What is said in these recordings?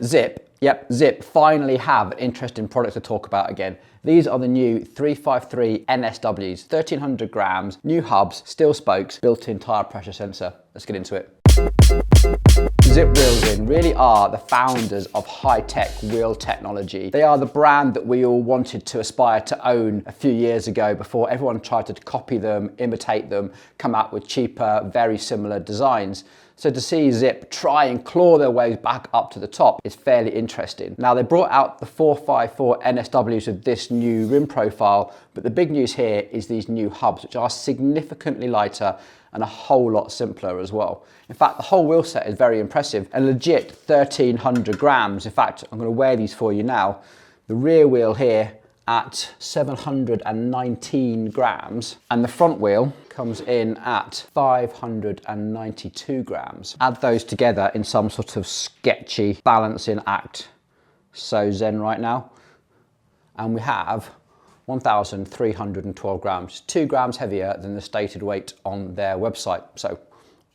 Zipp, yep, Zipp finally have an interesting product to talk about again. These are the new 353 NSWs, 1300 grams, new hubs, steel spokes, built-in tire pressure sensor. Let's get into it. Zipp Wheels really are the founders of high-tech wheel technology. They are the brand that we all wanted to aspire to own a few years ago before everyone tried to copy them, imitate them, come out with cheaper, very similar designs. So to see Zipp try and claw their way back up to the top is fairly interesting. Now they brought out the 454 NSWs with this new rim profile, but the big news here is these new hubs, which are significantly lighter and a whole lot simpler as well. In fact, the whole wheel set is very impressive, a legit 1300 grams. In fact, I'm going to weigh these for you now. The rear wheel here at 719 grams, and the front wheel comes in at 592 grams. Add those together in some sort of sketchy balancing act, so zen right now, and we have 1,312 grams, 2 grams heavier than the stated weight on their website. So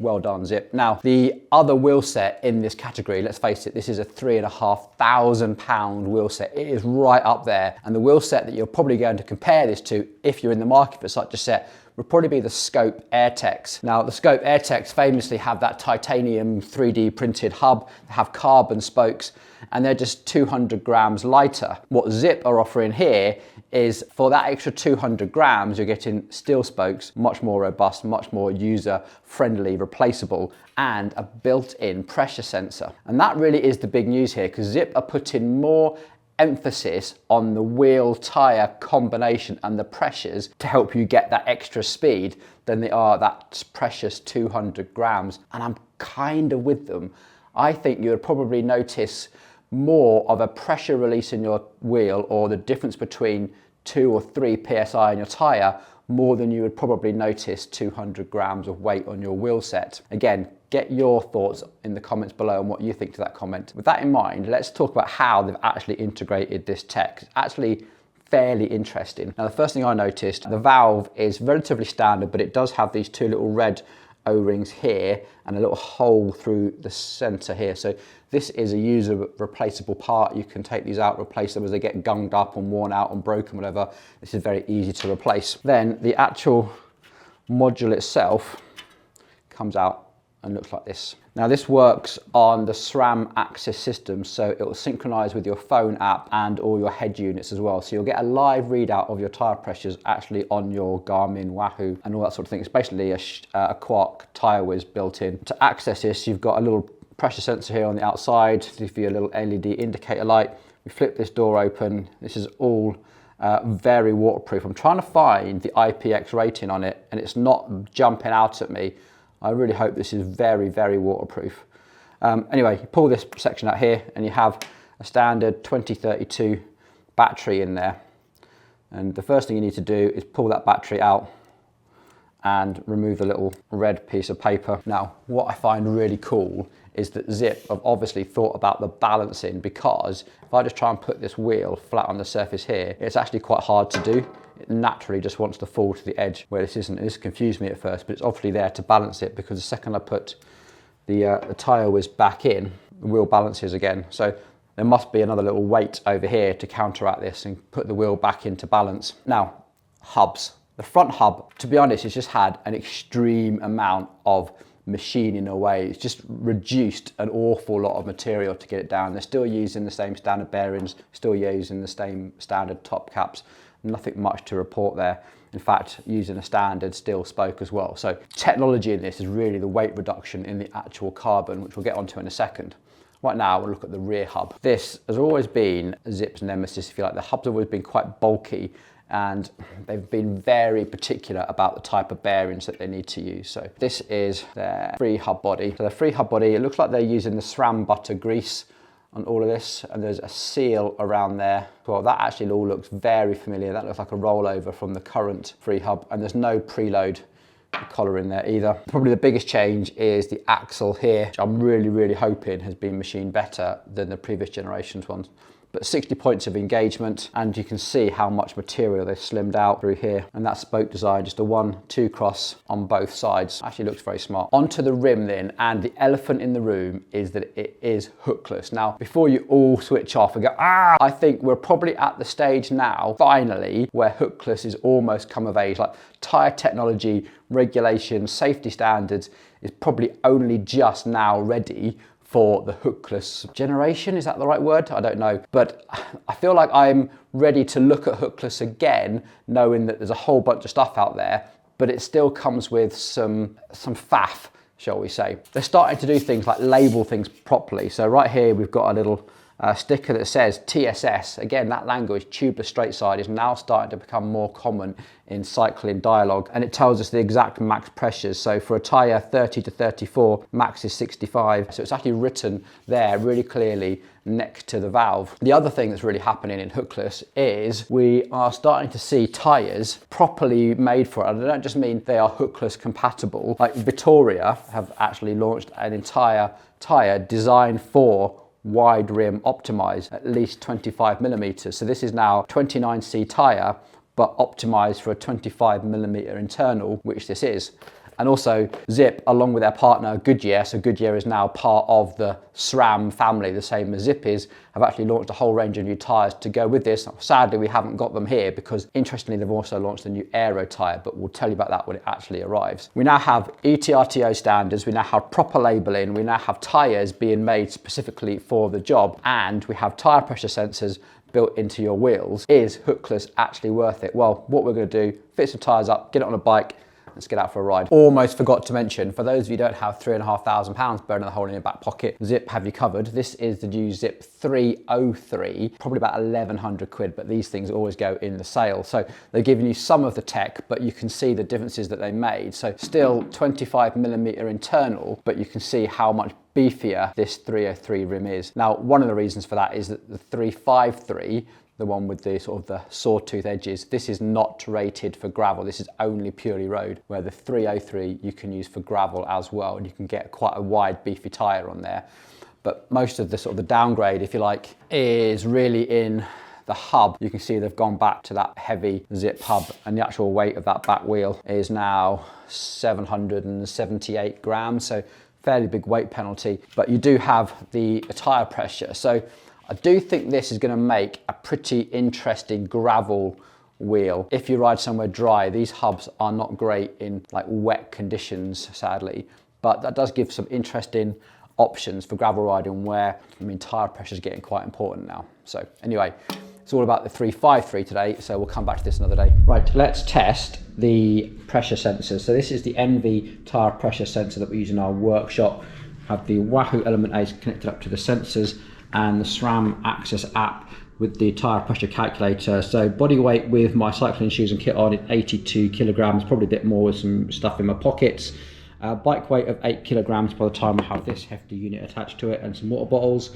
well done, Zipp. Now, the other wheel set in this category, let's face it, this is a £3,500 wheel set. It is right up there. And the wheel set that you're probably going to compare this to, if you're in the market for such a set, would probably be the Scope AirTex. Now, the Scope AirTex famously have that titanium 3D printed hub, they have carbon spokes, and they're just 200 grams lighter. What Zipp are offering here is for that extra 200 grams, you're getting steel spokes, much more robust, much more user-friendly, replaceable, and a built-in pressure sensor. And that really is the big news here, because Zipp are putting more emphasis on the wheel tire combination and the pressures to help you get that extra speed than they are that precious 200 grams. And I'm kind of with them. I think you would probably notice more of a pressure release in your wheel, or the difference between 2 or 3 psi in your tire, more than you would probably notice 200 grams of weight on your wheel set. Again, get your thoughts in the comments below on what you think to that comment. With that in mind, let's talk about how they've actually integrated this tech. It's actually fairly interesting. Now, the first thing I noticed, the valve is relatively standard, but it does have these 2 little red O-rings here and a little hole through the center here. So this is a user replaceable part. You can take these out, replace them as they get gunged up and worn out and broken, whatever. This is very easy to replace. Then the actual module itself comes out and looks like this. Now this works on the SRAM access system, so it will synchronize with your phone app and all your head units as well. So you'll get a live readout of your tire pressures actually on your Garmin, Wahoo, and all that sort of thing. It's basically a Quark tire whiz built in. To access this, you've got a little pressure sensor here on the outside, give you a little LED indicator light. We flip this door open. This is all very waterproof. I'm trying to find the IPX rating on it, and it's not jumping out at me. I really hope this is very, very waterproof. Anyway, you pull this section out here and you have a standard 2032 battery in there. And the first thing you need to do is pull that battery out and remove the little red piece of paper. Now, what I find really cool is that Zipp have obviously thought about the balancing, because if I just try and put this wheel flat on the surface here, it's actually quite hard to do. It naturally just wants to fall to the edge where this isn't. This confused me at first, but it's obviously there to balance it, because the second I put the tire whiz back in, the wheel balances again. So there must be another little weight over here to counteract this and put the wheel back into balance. Now, hubs. The front hub, to be honest, has just had an extreme amount of machining away. It's just reduced an awful lot of material to get it down. They're still using the same standard bearings, still using the same standard top caps. Nothing much to report there. In fact, using a standard steel spoke as well. So technology in this is really the weight reduction in the actual carbon, which we'll get onto in a second. Right now, we'll look at the rear hub. This has always been Zipp's nemesis, if you like. The hubs have always been quite bulky, and they've been very particular about the type of bearings that they need to use. So this is their free hub body. So the free hub body, it looks like they're using the SRAM butter grease on all of this, and there's a seal around there. Well, that actually all looks very familiar. That looks like a rollover from the current free hub, and there's no preload collar in there either. Probably the biggest change is the axle here, which I'm really, really hoping has been machined better than the previous generation's ones. but 60 points of engagement, and you can see how much material they've slimmed out through here. And that spoke design, just a 1-2 cross on both sides. Actually looks very smart. Onto the rim then, and the elephant in the room is that it is hookless. Now, before you all switch off and go, ah, I think we're probably at the stage now, finally, where hookless is almost come of age. Like tyre technology, regulation, safety standards is probably only just now ready for the hookless generation. Is that the right word? I don't know. But I feel like I'm ready to look at hookless again, knowing that there's a whole bunch of stuff out there, but it still comes with some faff, shall we say. They're starting to do things like label things properly. So right here, we've got a little sticker that says TSS. Again, that language, tubeless straight side, is now starting to become more common in cycling dialogue, and it tells us the exact max pressures. So for a tyre 30 to 34, max is 65. So it's actually written there really clearly next to the valve. The other thing that's really happening in hookless is we are starting to see tyres properly made for it. And I don't just mean they are hookless compatible. Like Vittoria have actually launched an entire tyre designed for wide rim optimized, at least 25 millimeters. So this is now 29C tyre, but optimized for a 25 millimeter internal, which this is. And also Zipp, along with their partner Goodyear, so Goodyear is now part of the SRAM family, the same as Zipp is, have actually launched a whole range of new tyres to go with this. Sadly, we haven't got them here because, interestingly, they've also launched a new aero tyre, but we'll tell you about that when it actually arrives. We now have ETRTO standards, we now have proper labelling, we now have tyres being made specifically for the job, and we have tyre pressure sensors built into your wheels. Is hookless actually worth it? Well, what we're going to do, fit some tyres up, get it on a bike, let's get out for a ride. Almost forgot to mention, for those of you who don't have £3,500 burning a hole in your back pocket, Zipp have you covered. This is the new Zipp 303, probably about 1,100 quid, but these things always go in the sale. So they're giving you some of the tech, but you can see the differences that they made. So still 25 millimeter internal, but you can see how much beefier this 303 rim is. Now, one of the reasons for that is that the 353, the one with the sort of the sawtooth edges, this is not rated for gravel. This is only purely road, where the 303 you can use for gravel as well, and you can get quite a wide beefy tyre on there. But most of the sort of the downgrade, if you like, is really in the hub. You can see they've gone back to that heavy Zipp hub, and the actual weight of that back wheel is now 778 grams, so fairly big weight penalty. But you do have the tyre pressure. So I do think this is going to make a pretty interesting gravel wheel. If you ride somewhere dry, these hubs are not great in like wet conditions, sadly, but that does give some interesting options for gravel riding where, I mean, tyre pressure is getting quite important now. So anyway, it's all about the 353 today, so we'll come back to this another day. Right, let's test the pressure sensors. So this is the NV tyre pressure sensor that we use in our workshop. Have the Wahoo Element 8 connected up to the sensors, and the SRAM Access app with the tyre pressure calculator. So body weight with my cycling shoes and kit on is 82 kilograms, probably a bit more with some stuff in my pockets. Bike weight of 8 kilograms by the time I have this hefty unit attached to it, and some water bottles.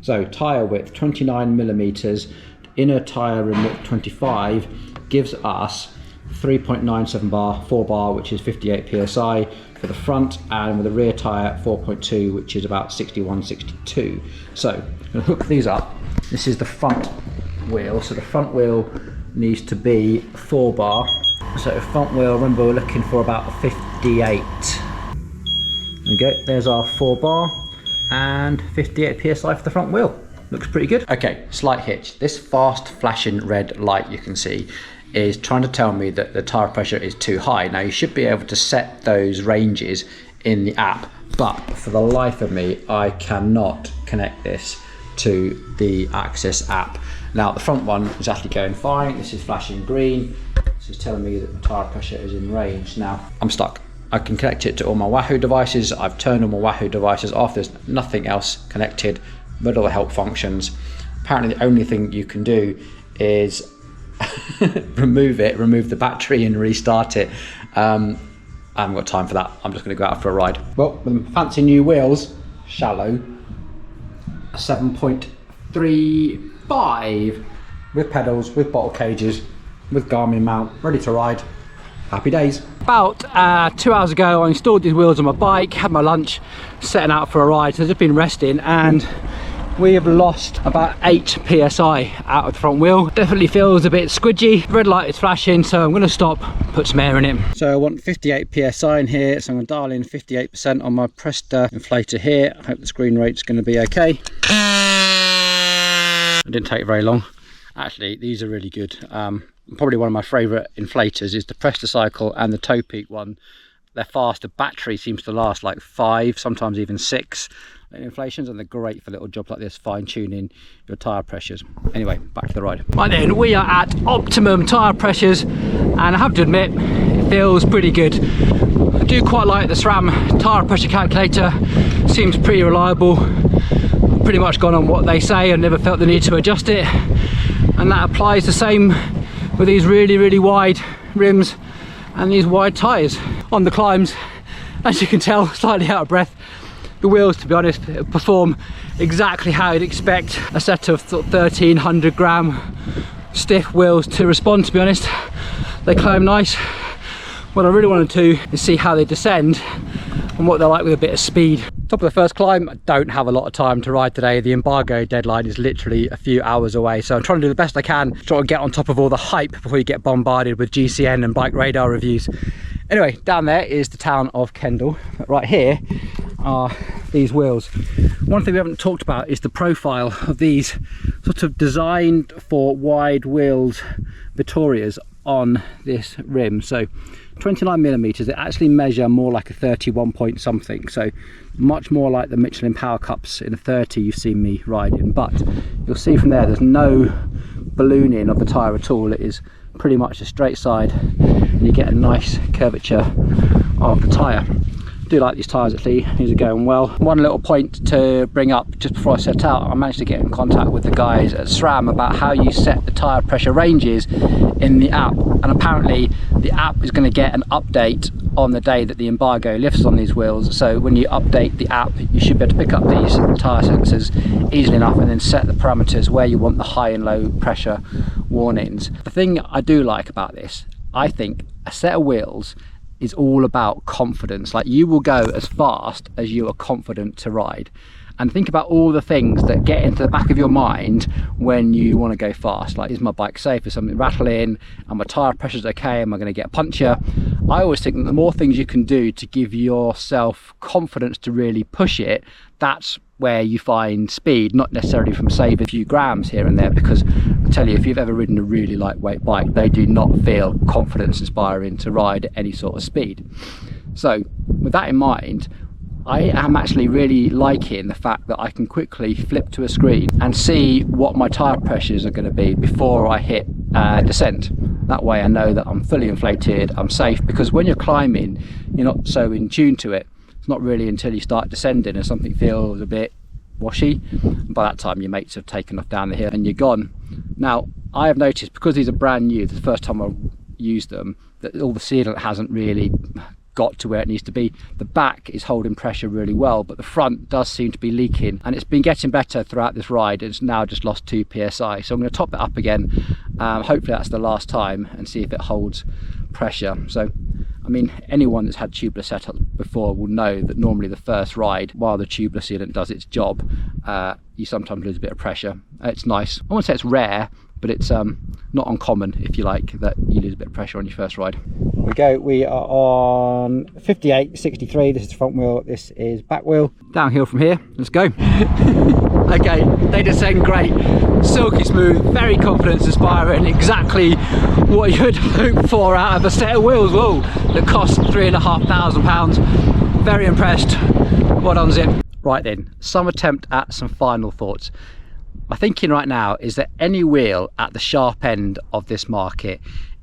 So tyre width 29 millimeters, inner tyre rim width 25, gives us 3.97 bar, 4 bar, which is 58 psi for the front, and with the rear tyre 4.2, which is about 61, 62. So I'm going to hook these up. This is the front wheel. So the front wheel needs to be 4 bar. So front wheel, remember we're looking for about 58. There we go, there's our 4 bar and 58 psi for the front wheel. Looks pretty good. Okay, slight hitch. This fast flashing red light you can see is trying to tell me that the tyre pressure is too high. Now you should be able to set those ranges in the app, but for the life of me, I cannot connect this to the Access app. Now the front one is actually going fine. This is flashing green. This is telling me that the tyre pressure is in range. Now I'm stuck. I can connect it to all my Wahoo devices. I've turned all my Wahoo devices off. There's nothing else connected, but all the help functions. Apparently the only thing you can do is remove the battery and restart it. I haven't got time for that. I'm just going to go out for a ride. Well, with fancy new wheels, shallow, 7.35 with pedals, with bottle cages, with Garmin mount, ready to ride. Happy days. About 2 hours ago, I installed these wheels on my bike, had my lunch, setting out for a ride. So I've just been resting, and we have lost about 8 psi out of the front wheel. Definitely feels a bit squidgy. Red light is flashing, so I'm going to stop, put some air in it. So I want 58 psi in here, so I'm going to dial in 58% on my Presta inflator here. I hope the screen rate's going to be okay. It didn't take very long. Actually, these are really good. Probably one of my favourite inflators is the Presta Cycle and the Toe Peak one. They're fast. The battery seems to last like 5, sometimes even 6 inflations, and they're great for little jobs like this, fine-tuning your tyre pressures. Anyway, back to the ride. Right then, we are at optimum tyre pressures, and I have to admit, it feels pretty good. I do quite like the SRAM tyre pressure calculator. Seems pretty reliable. Pretty much gone on what they say and never felt the need to adjust it, and that applies the same with these really wide rims and these wide tyres. On the climbs, as you can tell, slightly out of breath. The wheels, to be honest, perform exactly how you'd expect a set of 1300 gram stiff wheels to respond, to be honest. They climb nice. What I really want to do is see how they descend and what they're like with a bit of speed. Top of the first climb. I don't have a lot of time to ride today. The embargo deadline is literally a few hours away, so I'm trying to do the best I can, try to get on top of all the hype before you get bombarded with GCN and Bike Radar reviews. Anyway, down there is the town of Kendal. Right here are these wheels. One thing we haven't talked about is the profile of these, sort of designed for wide wheels Vittorias on this rim. So 29mm, they actually measure more like a 31 point something, so much more like the Michelin Power Cups in a 30 you've seen me riding. But you'll see from there's no ballooning of the tyre at all. It is pretty much a straight side, and you get a nice curvature of the tyre. I do like these tyres actually, these are going well. One little point to bring up just before I set out, I managed to get in contact with the guys at SRAM about how you set the tyre pressure ranges in the app, and apparently the app is going to get an update on the day that the embargo lifts on these wheels. So when you update the app, you should be able to pick up these tyre sensors easily enough and then set the parameters where you want the high and low pressure warnings. The thing I do like about this, I think a set of wheels is all about confidence. Like, you will go as fast as you are confident to ride, and think about all the things that get into the back of your mind when you want to go fast. Like, is my bike safe? Is something rattling? Am my tyre pressure's okay? Am I going to get a puncture? I always think that the more things you can do to give yourself confidence to really push it, that's where you find speed, not necessarily from saving a few grams here and there, because I tell you, if you've ever ridden a really lightweight bike, they do not feel confidence inspiring to ride at any sort of speed. So with that in mind, I am actually really liking the fact that I can quickly flip to a screen and see what my tyre pressures are going to be before I hit descent. That way I know that I'm fully inflated, I'm safe, because when you're climbing, you're not so in tune to it. It's not really until you start descending and something feels a bit washy. By that time your mates have taken off down the hill and you're gone. Now I have noticed, because these are brand new, the first time I've used them, that all the sealant hasn't really got to where it needs to be. The back is holding pressure really well, but the front does seem to be leaking, and it's been getting better throughout this ride. It's now just lost 2 psi, so I'm going to top it up again. Hopefully that's the last time, and see if it holds pressure. So I mean, anyone that's had tubeless setups before will know that normally the first ride, while the tubeless sealant does its job, you sometimes lose a bit of pressure. It's nice. I won't say it's rare, but it's not uncommon, if you like, that you lose a bit of pressure on your first ride. We go, we are on 58.63, this is front wheel, this is back wheel. Downhill from here, let's go. Okay, they descend great, silky smooth, very confidence inspiring, exactly what you'd hope for out of a set of wheels, whoa, that cost £3,500. Very impressed, well done Zipp. Right then, some attempt at some final thoughts. My thinking right now is that any wheel at the sharp end of this market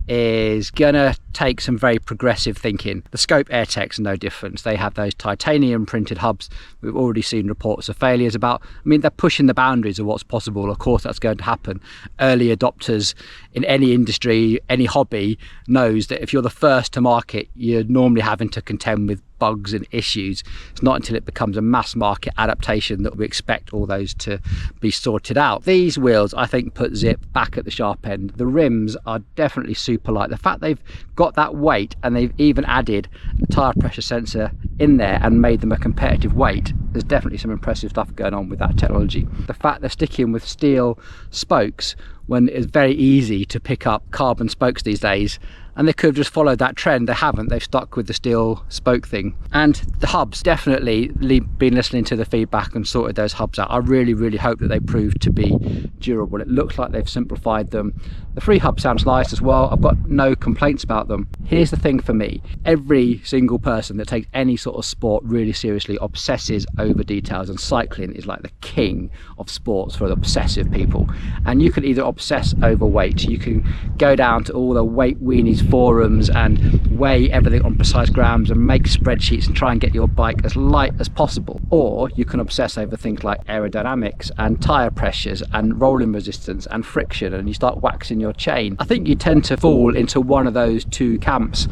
is gonna take some very progressive thinking. The Scope AirTech's no difference. They have those titanium printed hubs we've already seen reports of failures about. I mean, they're pushing the boundaries of what's possible. Of course that's going to happen. Early adopters in any industry, any hobby, knows that if you're the first to market, you're normally having to contend with bugs and issues. It's not until it becomes a mass market adaptation that we expect all those to be sorted out. These wheels, I think, put Zipp back at the sharp end. The rims are definitely super light. The fact they've got that weight and they've even added a tyre pressure sensor in there and made them a competitive weight, there's definitely some impressive stuff going on with that technology. The fact they're sticking with steel spokes when it's very easy to pick up carbon spokes these days, and they could have just followed that trend. They haven't. They've stuck with the steel spoke thing. And the hubs, definitely been listening to the feedback and sorted those hubs out. I really hope that they prove to be durable. It looks like they've simplified them. The free hub sounds nice as well. I've got no complaints about them. Here's the thing for me. Every single person that takes any sort of sport really seriously obsesses over details, and cycling is like the king of sports for the obsessive people. And you can either obsess over weight, you can go down to all the weight weenies forums and weigh everything on precise grams and make spreadsheets and try and get your bike as light as possible, or you can obsess over things like aerodynamics and tire pressures and rolling resistance and friction, and you start waxing your chain. I think you tend to fall into one of those two camps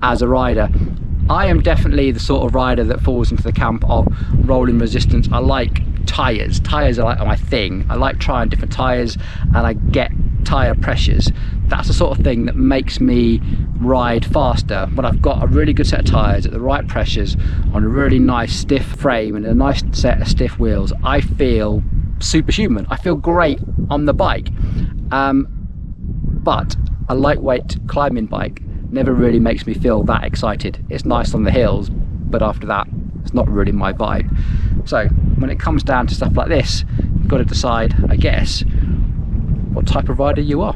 as a rider. I am definitely the sort of rider that falls into the camp of rolling resistance. I like tires. Tires are like my thing. I like trying different tires, and I get tire pressures. That's the sort of thing that makes me ride faster. When I've got a really good set of tires at the right pressures on a really nice stiff frame and a nice set of stiff wheels, I feel superhuman. I feel great on the bike. But a lightweight climbing bike never really makes me feel that excited. It's nice on the hills, but after that, it's not really my vibe. So when it comes down to stuff like this, you've got to decide, I guess, what type of rider you are.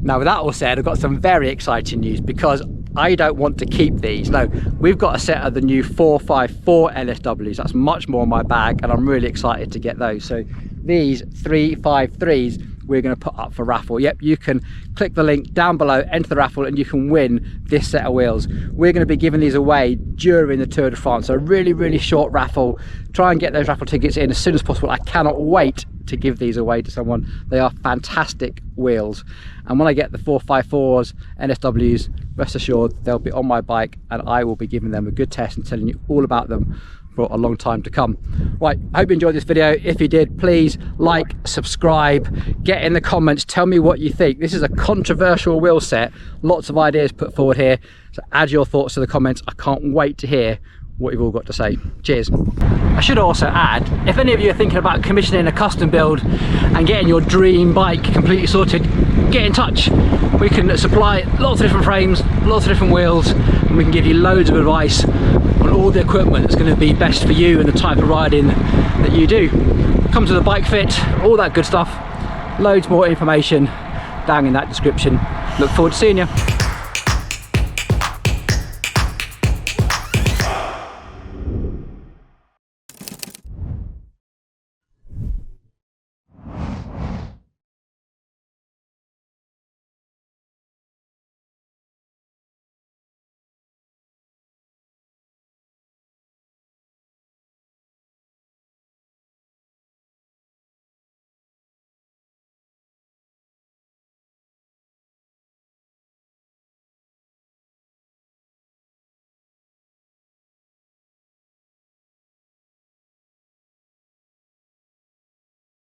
Now, with that all said, I've got some very exciting news, because I don't want to keep these. No, we've got a set of the new 454 LSWs. That's much more in my bag, and I'm really excited to get those. So these 353s we're going to put up for raffle. Yep, you can click the link down below, enter the raffle, and you can win this set of wheels. We're going to be giving these away during the Tour de France, so a really short raffle. Try and get those raffle tickets in as soon as possible. I cannot wait to give these away to someone. They are fantastic wheels, and when I get the 454s NSWs, rest assured they'll be on my bike, and I will be giving them a good test and telling you all about them for a long time to come. Right, I hope you enjoyed this video. If you did, please like, subscribe, get in the comments, tell me what you think. This is a controversial wheel set, lots of ideas put forward here, so add your thoughts to the comments. I can't wait to hear what you've all got to say. Cheers. I should also add, if any of you are thinking about commissioning a custom build and getting your dream bike completely sorted, get in touch. We can supply lots of different frames, lots of different wheels, and we can give you loads of advice on all the equipment that's going to be best for you and the type of riding that you do. Comes with a bike fit, all that good stuff. Loads more information down in that description. Look forward to seeing you.